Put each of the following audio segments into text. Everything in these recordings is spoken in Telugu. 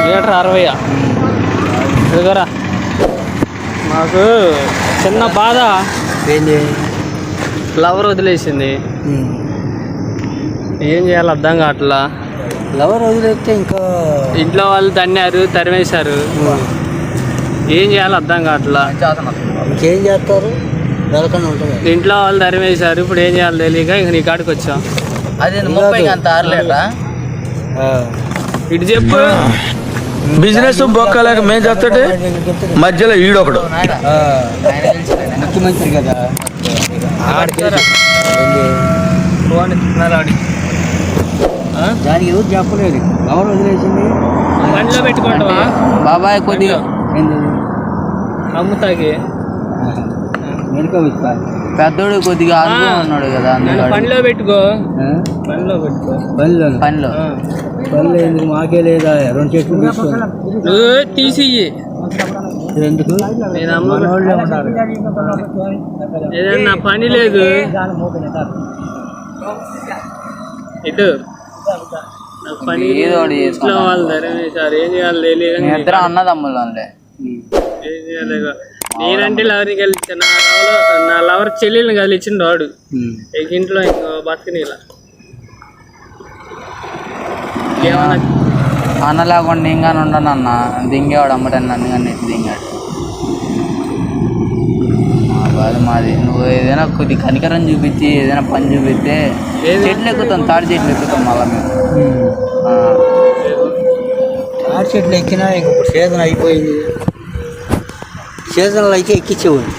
లీటర్ 60 ఇదిగోరా. మాకు చిన్న బాధ, లవర్ వదిలేసింది. ఏం చేయాలి అర్థం కావట్లా. లవర్ వదిలేస్తే ఇంకా ఇంట్లో వాళ్ళు తరిమేశారు. ఏం చేయాలి అర్థం కావట్లా. ఇంకేం చేస్తారు, ఇంట్లో వాళ్ళు తరిమేశారు. ఇప్పుడు ఏం చేయాలి తెలియక ఇంక నీ కాడికి వచ్చాం. అదే 30 అంత ఆరలేట ఇటు చెప్పు. బిజినెస్ బొక్కలేక మేము చేస్తుంటే మధ్యలో ఈడొకడు ముఖ్యమంత్రి కదా. దానికి ఎవరు చెప్పలేదు. ఎవరు వదిలేసింది? బండిలో పెట్టుకుంటావా బాబాయ్? కొద్దిగా అమ్ముతాకి పెద్దోడు కొద్దిగా ఉన్నాడు కదా. పనిలో పెట్టుకో. పనిలో పెట్టుకో. పనిలో ఎందుకు? మాకే లేదా 2 చెట్లు తీసి ఎందుకు? ఏదన్నా పని లేదు ఇటు పని ఇంట్లో వాళ్ళు ధరేసారు. ఏం చేయాలి తెలియదు. ఇద్దరు అన్నదమ్ములు ఏం చేయాలి. నేనంటే లవర్ని కలిసి నా లవర్ చెల్లెల్ని కలిసిండు వాడు. ఇంట్లో ఇంకో బతకనిలా అన్న లేకుండా ఇంకా ఉండను అన్న. దింగేవాడు అమ్మటాను నన్ను కానీ దింగాడు. బాధ మాది. నువ్వు ఏదైనా కొద్ది కనికరం చూపించి ఏదైనా పని చూపిస్తే చెట్లు ఎక్కుతాం. తాడి చెట్లు ఎక్కుతాం. మళ్ళీ మేము తాడి చెట్లు ఎక్కినా ఇప్పుడు సీజన్ అయిపోయింది. సీజన్లో అయితే ఎక్కించేవాడు.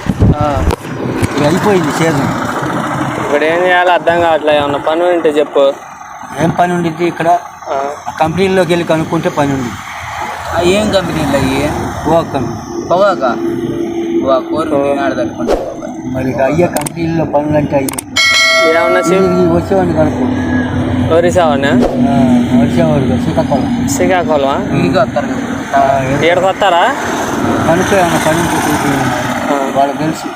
అయిపోయింది సీజన్. ఇప్పుడు ఏం చేయాలో అర్థం కావట్లేదు. ఏమన్నా పని ఉంటే చెప్పు. ఏం పని ఉండిద్ది ఇక్కడ? కంపెనీలోకి వెళ్ళి కనుక్కుంటే పని ఉంది. ఏం కంపెనీలు అయ్యి? పొగాక తట్టుకుంటా. మరి అయ్యే కంపెనీల్లో పనులు అంటే అయ్యి ఏమన్నా వచ్చేవాడిని కనుక్కో. వరిసావనా? వచ్చేవాడు శ్రీకాకుళమా? ఇంటికి వస్తారు కదా. ఇక్కడికి వస్తారా? కనుక్కో ఏమన్నా పని వాళ్ళకి తెలుసు.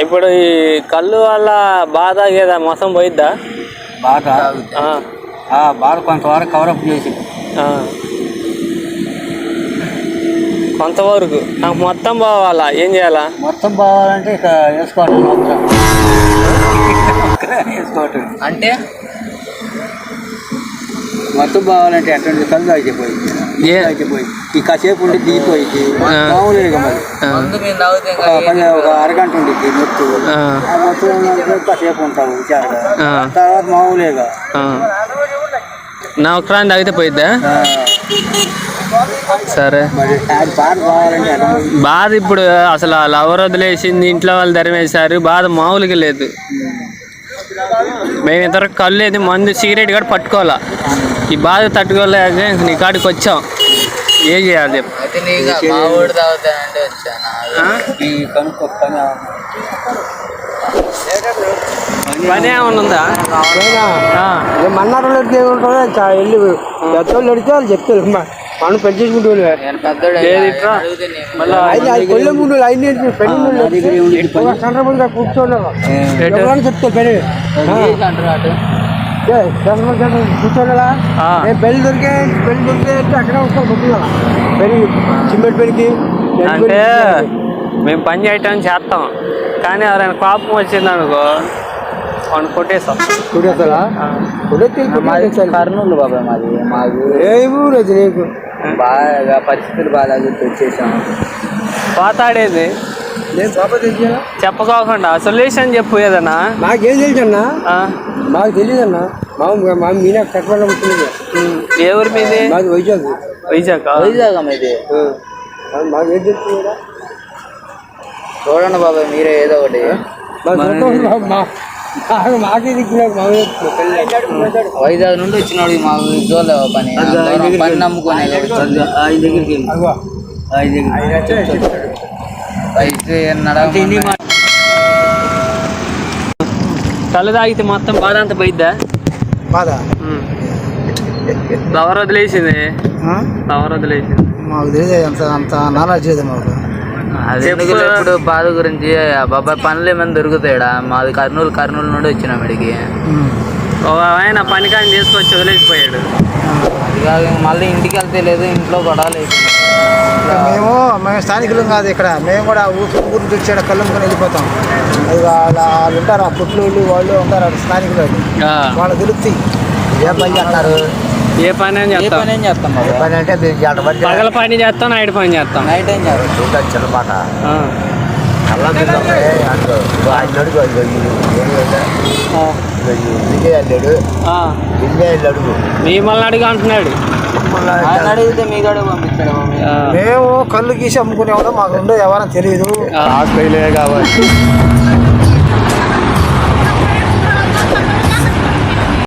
ఇప్పుడు ఈ కళ్ళు వల్ల బాధ గేదా మొత్తం పోయిద్దా? బాగా కొంతవరకు కవరప్ చేసి కొంతవరకు. నాకు మొత్తం పోవాలా? ఏం చేయాలా? మొత్తం పోవాలంటే ఇక వేసుకోవటం అంటే మొత్తం పోవాలంటే అటువంటి కళ్ళు అయిపోయింది. ఈ కాసేపు ఉండి దిగిపోయింది మామూలుగా. మరి ఒక అరగంట ఉండిద్ది మొత్తు. మొత్తం కాసేపు ఉంటావు తర్వాత మామూలుగా. నా ఒక్కరాన్ని తాగితే పోయిద్దా? సరే. బాధ ఇప్పుడు అసలు లవర్ వదిలేసింది. ఇంట్లో వాళ్ళు ధరమేశారు. బాధ మామూలుగా లేదు. మేము ఇంతవరకు కళ్ళు లేదు, మందు సిగరెట్ కూడా పట్టుకోవాలా. ఈ బాధ తట్టుకోలేక నీ కాడికి వచ్చాం. ఏం చేయాలి చెప్పు. పని ఏమన్నా ఉందా? మన్నాడు వెళ్ళి పెద్దోళ్ళు అడిగితే వాళ్ళు చెప్తారు. మనం పెంచేసుకుంటూ కూర్చోండి చెప్తారు. కూర్చోండా పెళ్లి దొరికే అక్కడే వస్తాం. పెళ్లి సిమెంట్ పెళ్లికి అంటే మేము పని చేయటం చేస్తాం, కానీ ఎవరైనా కోపం వచ్చింది అనుకో వాడిని కొట్టేస్తాం. కర్నూలు బాబాయ్ మాది. నీకు బాగా పరిస్థితులు బాగా వచ్చేసాము. పోతాడేది చెప్పుకోకుండా సొల్యూషన్ చెప్పు ఏదన్నా. మాకేం తెలుసు అన్నా? మాకు తెలియదు అన్నా. మా మీనా కట్టడం ఏ ఊరి మీది? మాది వైజాగ్. వైజాగ్ మీది. మాకేం తెలుసు కదా. చూడండి బాబాయ్ మీరే ఏదో ఒకటి. వైజాగ్ నుండి వచ్చినాడు మాకు చూడలేవు పని పని నమ్ముకొని కళ్ళు తాగితే మొత్తం బాధ అంతా పోయిద్దా? బాధ ఫ్లవర్ వదిలేసింది. ఫ్లవర్ వదిలేసింది. మాకు తెలియదు అంత నాలెడ్జ్ లేదు మాకు. ఇప్పుడు బాధ గురించి బాబాయ్ పనులు ఏమైనా దొరుకుతాయడా? మాది కర్నూలు నుండి వచ్చినాం ఇడికి. ఒక ఆయన పనికాని తీసుకొచ్చి వదిలేసిపోయాడు. అది కాదు మళ్ళీ ఇంటికి వెళ్తే లేదు, ఇంట్లో గొడవలు అయిపోయింది. మేము స్థానికులం కాదు ఇక్కడ, మేము కూడా ఊరు నుంచి వచ్చాడు కళ్ళమ్ముకొని వెళ్ళిపోతాం. అది వాళ్ళు ఉంటారు, ఆ పుట్లు వాళ్ళు ఉంటారు స్థానికులు, వాళ్ళు తెలుస్తాయి ఏ పని చేస్తారు, ఏ పని అని చేస్తాం. పని ఏం చేస్తాం బాబు? పని అంటే పగల పని చేస్తాం, నైట్ పని చేస్తాం. నైట్ ఏం చేస్తాం? చిన్నమాట ఆ. అల్లాడు ఆ. అడుగు మిమ్మల్ని అడిగి అంటున్నాడు. ఆయన అడిగితే మీ కాడే పంపిస్తాడు బాబు. ఆ. మేము కళ్ళు గీసి అమ్ముకునేవాళ్ళం, మాకు ఉండే ఎవరైనా తెలియదు. కావాలి